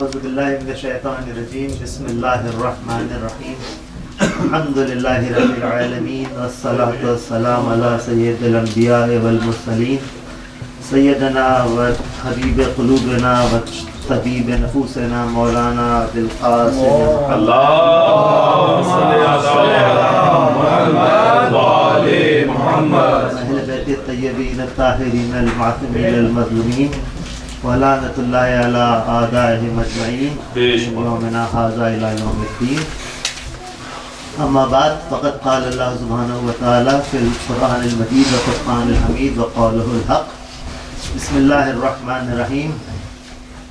أعوذ بالله من الشيطان الرجيم بسم الله الرحمن الرحيم الحمد لله رب العالمين والصلاة والسلام على سيد الأنبياء والمرسلين سيدنا وحبيب قلوبنا وطبيب نفوسنا مولانا أبي القاسم اللهم صل على محمد وآل محمد أهل بيت الطيبين الطاهرين المعصومين المظلومين ولعنة الله على أعدائهم أجمعين من يومنا هذا إلى يوم الدين. أما بعد فقد قال الله سبحانه وتعالى في القرآن المجيد والفرقان الحميد وقوله الحق بسم الله الرحمن الرحيم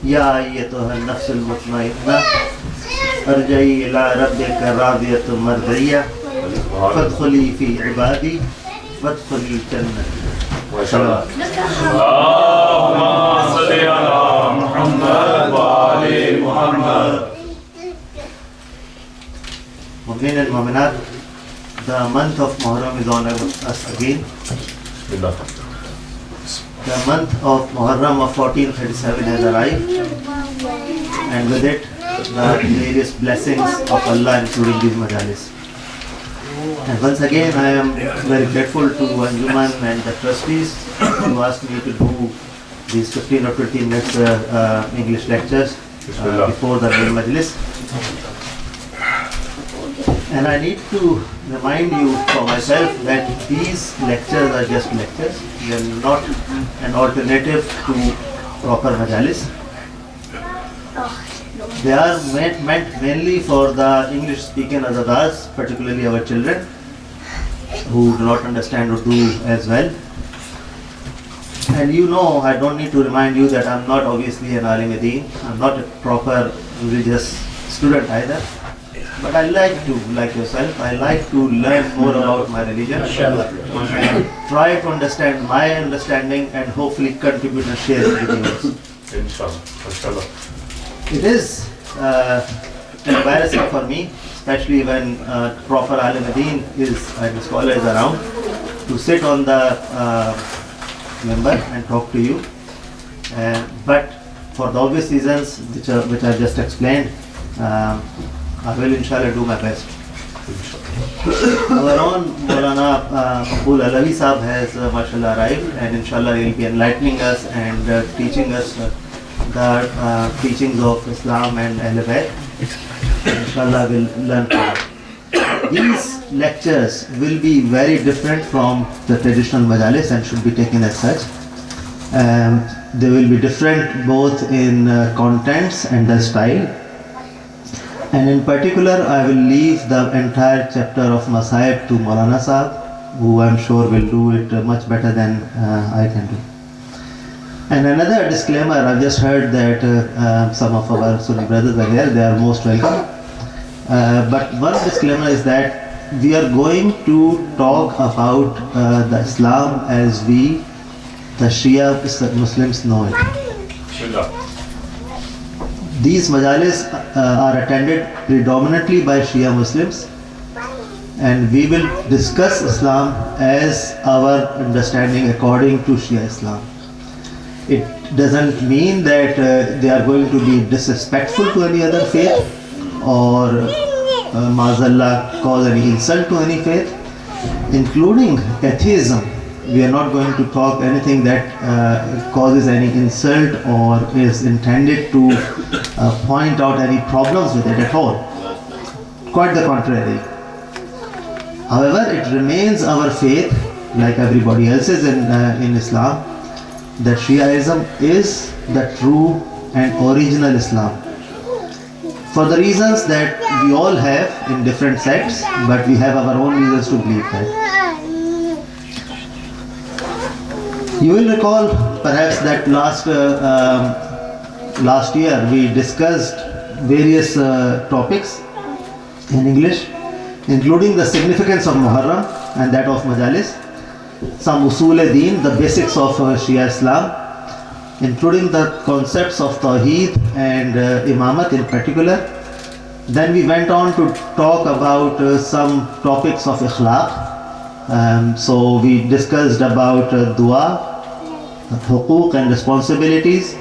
يا أيتها النفس المطمئنة ارجعي إلى ربك راضية مرضية فادخلي في عبادي وادخلي جنتي. اللهم صل على محمد وآل محمد. Mu'min and Mu'minat, the month of Muharram is on us again. The month of Muharram of 1437 has arrived, and with it the various blessings of Allah including these majalis. And once again I am very grateful to Anjuman and the trustees who asked me to do these 15 or 20 minutes English lectures before the main majlis. And I need to remind you for myself that these lectures are just lectures. They are not an alternative to proper majalis. They are meant mainly for the English speaking Azadars, particularly our children who do not understand Urdu as well. And you know, I don't need to remind you that I'm not obviously an alim-e-deen. I'm not a proper religious student either. But I like to, like yourself, I like to learn more about my religion. And try to understand my understanding and hopefully contribute and share it with you. Inshallah. It is embarrassing for me, especially when proper alim-e-deen and the scholar is around, to sit on the member and talk to you. But for the obvious reasons which I just explained, I will inshallah do my best. Our own Maulana Maqbool Alawi Sahab has mashallah arrived, and inshallah he will be enlightening us and teaching us the teachings of Islam and Ahl Bayt. Inshallah we'll learn from it. These lectures will be very different from the traditional majalis and should be taken as such. They will be different both in contents and the style. And in particular, I will leave the entire chapter of Masaib to Maulana Sahab, who I'm sure will do it much better than I can do. And another disclaimer, I've just heard that some of our Sunni brothers are here, they are most welcome. But one disclaimer is that we are going to talk about the Islam as we, the Shia Muslims, know it. These majalis are attended predominantly by Shia Muslims, and we will discuss Islam as our understanding according to Shia Islam. It doesn't mean that they are going to be disrespectful to any other faith or maazallah cause any insult to any faith, including atheism. We are not going to talk anything that causes any insult or is intended to point out any problems with it at all. Quite the contrary. However, it remains our faith, like everybody else's in Islam, that Shiaism is the true and original Islam. For the reasons that we all have in different sects, but we have our own reasons to believe that. You will recall perhaps that last year we discussed various topics in English, including the significance of Muharram and that of Majalis, some usul-e-deen, the basics of Shia Islam, including the concepts of Tawheed and Imamat in particular. Then we went on to talk about some topics of Ikhlaq. So we discussed about dua, huquq and responsibilities,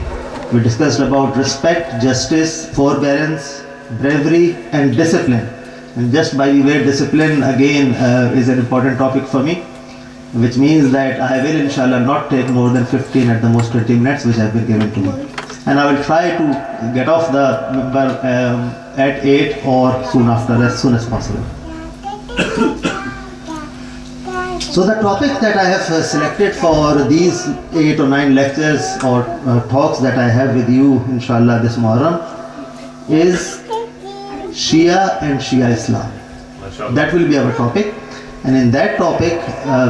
We discussed about respect, justice, forbearance, bravery and discipline. And just by the way, discipline again is an important topic for me, which means that I will inshallah not take more than 15 at the most 20 minutes which have been given to me. And I will try to get off the member at 8 or soon after, as soon as possible. So the topic that I have selected for these 8 or 9 lectures or talks that I have with you inshallah this Muharram is Shia and Shia Islam. That will be our topic, and in that topic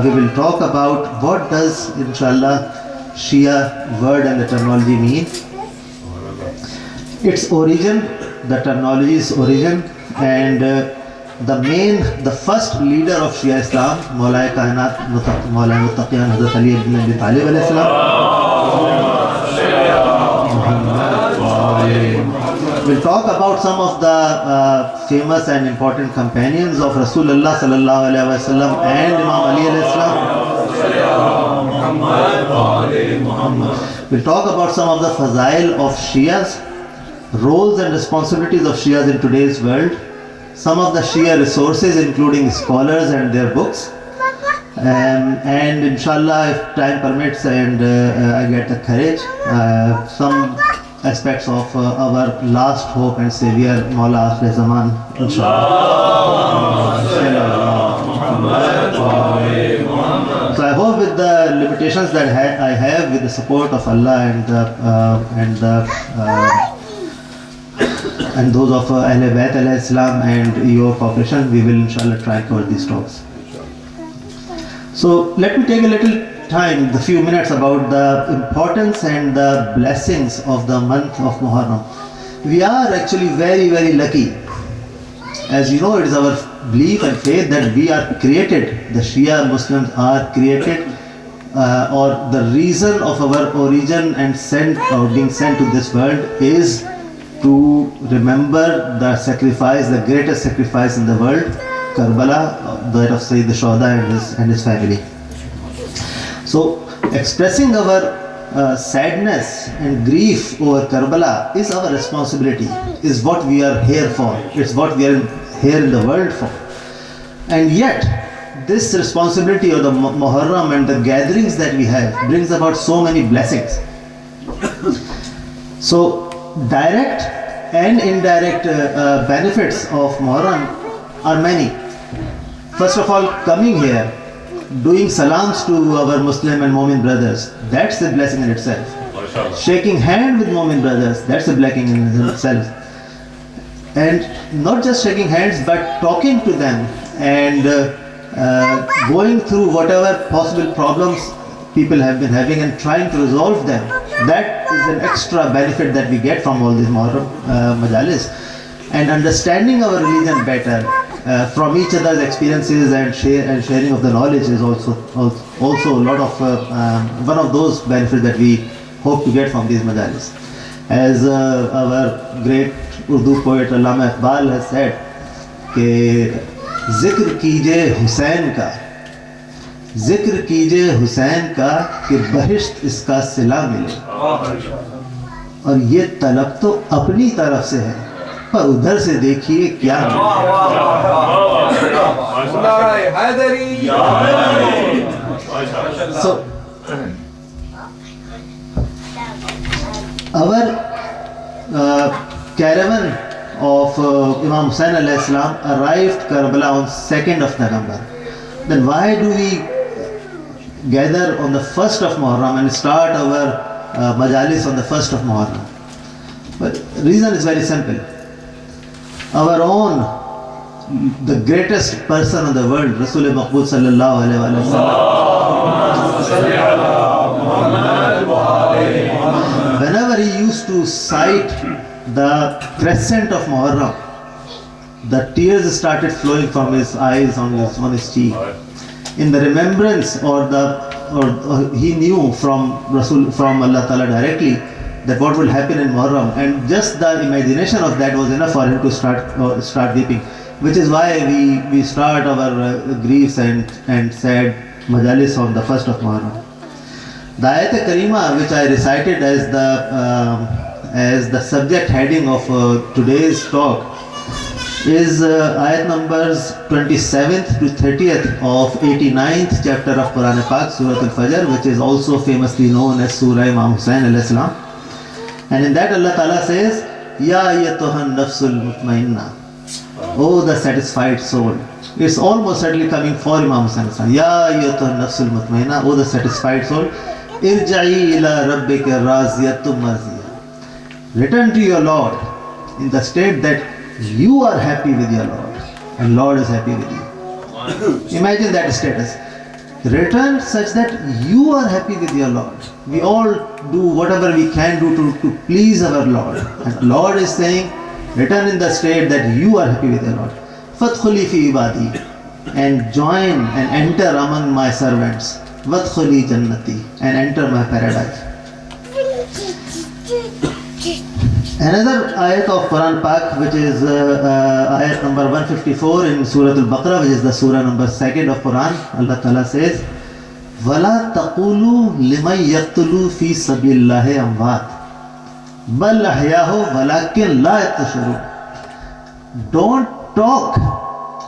we will talk about what does inshallah Shia word and the terminology mean, its origin, the terminology's origin, and the first leader of Shia Islam, Maulana Kainat, Maulana Muttaqiyan Hazrat Ali ibn Abi Talib alayhi salam. We'll talk about some of the famous and important companions of Rasulullah sallallahu alaihi wasallam and Imam Ali alayhi salam. We'll talk about some of the fazail of Shias, roles and responsibilities of Shias in today's world, some of the Shia resources including scholars and their books, and inshallah if time permits and I get the courage, some aspects of our last hope and savior Maula Akhir Zaman inshallah. So I hope with the limitations that I have, with the support of Allah and those of Ahle Bayt alayhi salam and your cooperation, we will inshallah try and cover these talks. So let me take a little time, the few minutes, about the importance and the blessings of the month of Muharram. We are actually very, very lucky. As you know, it is our belief and faith that we are created, the Shia Muslims are created, or the reason of our origin and being sent to this world is to remember the sacrifice, the greatest sacrifice in the world, Karbala, that of Sayyid Shuhada and his family. So expressing our sadness and grief over Karbala is our responsibility, is what we are here for, it's what we are here in the world for. And yet this responsibility of the Muharram and the gatherings that we have brings about so many blessings. So direct and indirect benefits of Muharram are many. First of all, coming here, doing salams to our Muslim and Mu'min brothers, that's a blessing in itself. Shaking hand with Mu'min brothers, that's a blessing in itself. And not just shaking hands, but talking to them and going through whatever possible problems people have been having and trying to resolve them. That is an extra benefit that we get from all these Muharram majalis. And understanding our religion better from each other's experiences and sharing of the knowledge is also a lot of one of those benefits that we hope to get from these majalis. As our great Urdu poet Allama Iqbal has said, कि जिक्र कीजिए हुसैन का कि बहिश्त इसका सिला मिले, और ये तलब तो अपनी तरफ से है, पर उधर से देखिए क्या मिले. So our caravan of Imam Hussain alayhi salam arrived Karbala on 2nd of November. Then why do we gather on the 1st of Muharram and start our majalis on the 1st of Muharram? But the reason is very simple. Our own, the greatest person in the world, Rasul Maqbool sallallahu alayhi wa sallam, whenever he used to cite the crescent of Muharram, the tears started flowing from his eyes on his cheek, in the remembrance or he knew from Allah Ta'ala directly that what will happen in Muharram, and just the imagination of that was enough for him to start weeping, which is why we start our griefs and sad majalis on the 1st of Muharram. The ayat karima which I recited as the subject heading of today's talk is ayat numbers 27th to 30th of 89th chapter of Quran Pak, Surah Al-Fajr, which is also famously known as Surah Imam Hussain alayhi salam. And in that Allah Ta'ala says, Ya ayyatuhan nafsul mutmainna, oh the satisfied soul. It's almost certainly coming for Imam Hussain alayhi salam. Ya ayyatuhan nafsul mutmainna, oh the satisfied soul. Irja'i ila rabbika raziyatum marziya. Return to your Lord in the state that you are happy with your Lord and Lord is happy with you. Imagine that status. Return such that you are happy with your Lord. We all do whatever we can do to please our Lord. And Lord is saying, return in the state that you are happy with your Lord. Fadkhuli fi ibadi, and join and enter among my servants. Wadkhuli jannati, and enter my paradise. Another ayat of Quran Pak, which is ayat number 154 in Surah Al-Baqarah, which is the surah number 2nd of Quran. Allah Ta'ala says, وَلَا تَقُولُوا لِمَنْ يَقْتُلُوا فِي سَبِيلِ اللَّهِ أَمْوَاتٍ بَلْ أَحْيَاءٌ وَلَكِنْ لَا يَتَّشُرُونَ. Don't talk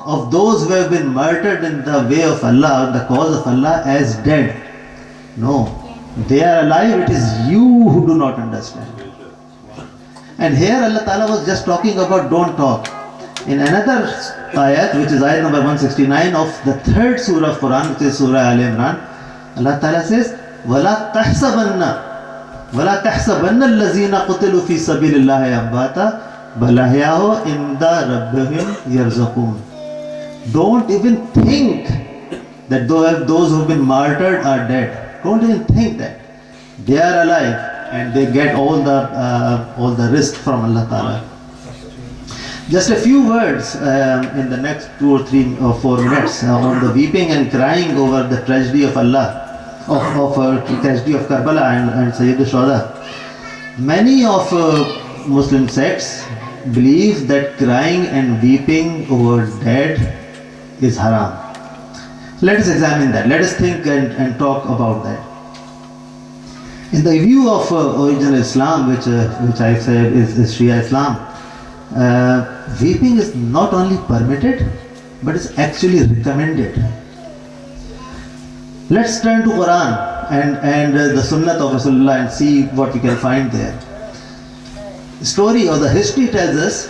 of those who have been murdered in the way of Allah, in the cause of Allah, as dead. No, they are alive. It is you who do not understand. And here Allah Ta'ala was just talking about don't talk. In another ayat, which is ayat number 169 of the 3rd surah of Quran, which is Surah Al Imran, Allah Ta'ala says, وَلَا تَحْسَبَنَّ الَّذِينَ قُتِلُوا فِي سَبِيلِ اللَّهِ أَمْوَاتًا بَلْ أَحْيَاءٌ عِنْدَ رَبِّهِمْ يَرْزُقُونَ. Don't even think that those who have been murdered are dead. Don't even think that. They are alive and they get all the risk from Allah Ta'ala. Just a few words in the next 2 or 3 or 4 minutes on the weeping and crying over the tragedy of Allah, of tragedy of Karbala and Sayyid al-Shuhada. Many of Muslim sects believe that crying and weeping over dead is haram. Let us examine that. Let us think and talk about that. In the view of original Islam, which I said is Shia Islam, weeping is not only permitted, but is actually recommended. Let's turn to Quran and the Sunnah of Rasulullah and see what we can find there. Story or the history tells us,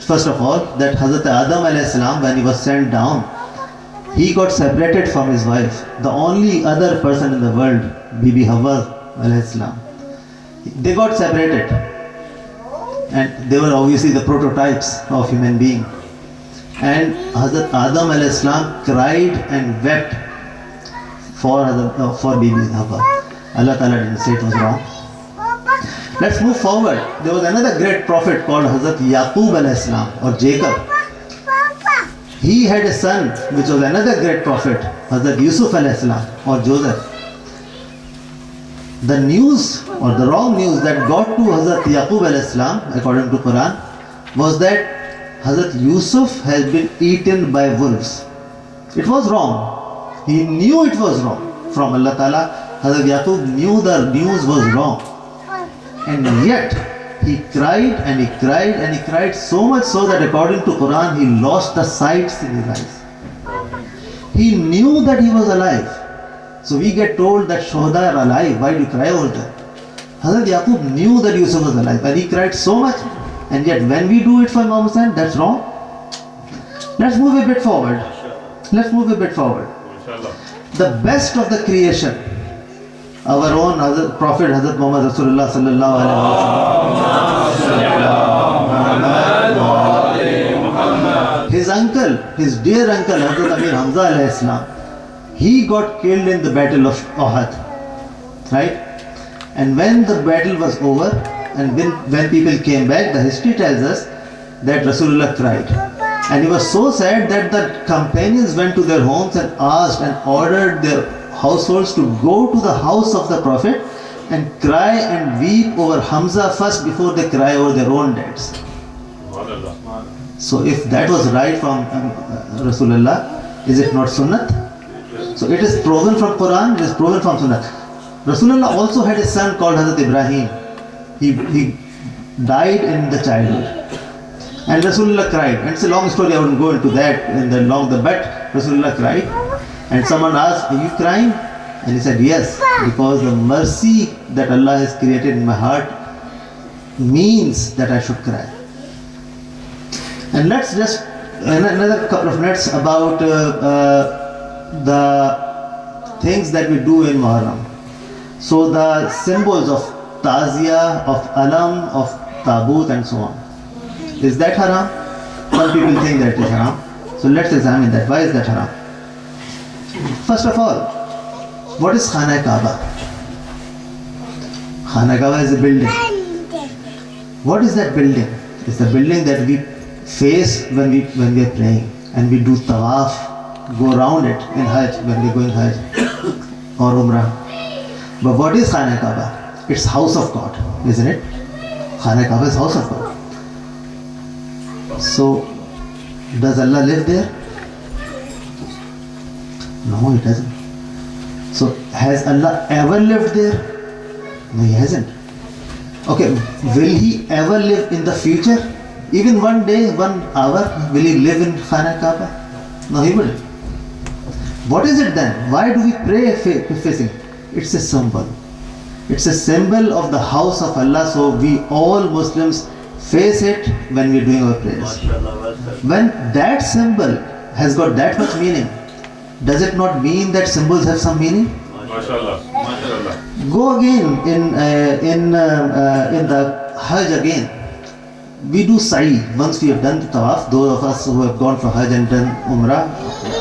first of all, that Hazrat Adam alayhi salam, when he was sent down, he got separated from his wife, the only other person in the world, Bibi Hawa alayhi salam. They got separated, and they were obviously the prototypes of human being. And Hazrat Adam alayhi salam cried and wept for Bibi Hawa. Allah Ta'ala didn't say it was wrong. Let's move forward. There was another great prophet called Hazrat Yaqub alayhi salam, or Jacob. He had a son which was another great prophet, Hazrat Yusuf alayhi salam, or Joseph. The news or the wrong news that got to Hazrat Yaqub alayhi salam, according to Quran, was that Hazrat Yusuf has been eaten by wolves. It was wrong. He knew it was wrong from Allah Ta'ala. Hazrat Yaqub knew the news was wrong. And yet, he cried and he cried and he cried so much so that according to Quran, he lost the sights in his eyes. He knew that he was alive. So we get told that Shuhada are alive. Why do you cry over them? Hazrat Yaqub knew that Yusuf was alive and he cried so much. And yet when we do it for Imam Hussain, that's wrong. Let's move a bit forward. The best of the creation, our own Prophet Hazrat Muhammad Rasulullah sallallahu alaihi wasallam. His uncle, his dear uncle Hazrat Amir Hamza alayhi salam, he got killed in the battle of Uhud, right? And when the battle was over and when people came back, the history tells us that Rasulullah cried. And he was so sad that the companions went to their homes and asked and ordered their households to go to the house of the Prophet and cry and weep over Hamza first before they cry over their own deads. So if that was right from Rasulullah, is it not Sunnah? So it is proven from Quran, it is proven from Sunnah. Rasulullah also had a son called Hazrat Ibrahim. He died in the childhood. And Rasulullah cried. And it's a long story, I wouldn't go into that in the but Rasulullah cried. And someone asked, are you crying? And he said, yes, because the mercy that Allah has created in my heart means that I should cry. And let's just, another couple of minutes about the things that we do in Muharram. So the symbols of Tazia, of Alam, of Tabut and so on. Is that haram? Some people think that it is haram. So let's examine that. Why is that haram? First of all, what is Khana Kaaba? Khana Kaaba is a building. What is that building? It's the building that we face when we are praying, and we do tawaf, go around it in Hajj when we are going Hajj or Umrah. But what is Khana Kaaba? It's house of God, isn't it? Khana Kaaba is house of God. So, does Allah live there? No, He doesn't. So, has Allah ever lived there? No, He hasn't. Okay, will He ever live in the future? Even one day, 1 hour, will He live in Khana Kaaba? No, He wouldn't. What is it then? Why do we pray facing? It's a symbol. It's a symbol of the house of Allah, so we all Muslims face it when we're doing our prayers. When that symbol has got that much meaning, does it not mean that symbols have some meaning? MashaAllah. MashaAllah. Go again in the Hajj again. We do sa'i. Once we have done the tawaf, those of us who have gone for Hajj and done Umrah,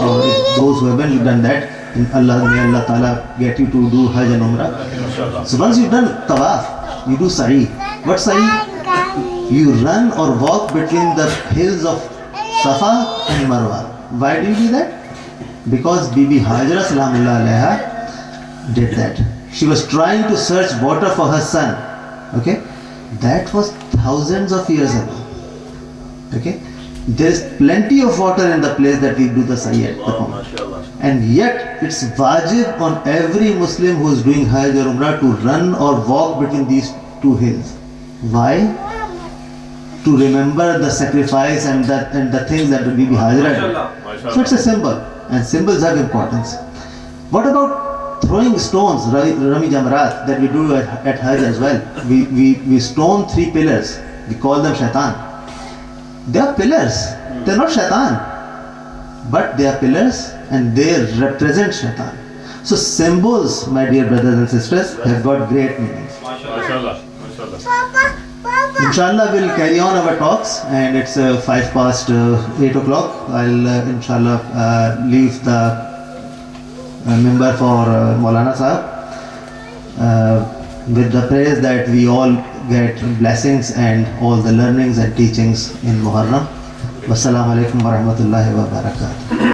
or those who haven't done that, may Allah Ta'ala get you to do Hajj and Umrah. So once you've done tawaf, you do sa'i. What sa'i? You run or walk between the hills of Safa and Marwa. Why do you do that? Because Bibi Hajra Salamullah Alaiha did that. She was trying to search water for her son. Okay? That was thousands of years ago. Okay? There is plenty of water in the place that we do the sa'i at the moment. And yet, it's wajib on every Muslim who is doing Hajj or Umrah to run or walk between these two hills. Why? To remember the sacrifice and the things that Bibi Hajra did. So it's a symbol, and symbols have importance. What about throwing stones, Rami Jamrat, that we do at Hajj as well? We stone 3 pillars. We call them shaitan. They are pillars. They are not shaitan, but they are pillars and they represent shaitan. So symbols, my dear brothers and sisters, have got great meanings. MashaAllah. MashaAllah. Inshallah, we'll carry on our talks, and it's 8 o'clock. I'll inshallah leave the member for Maulana Sahab with the prayers that we all get blessings and all the learnings and teachings in Muharram. Wassalamu alaikum wa rahmatullahi wa barakatuh.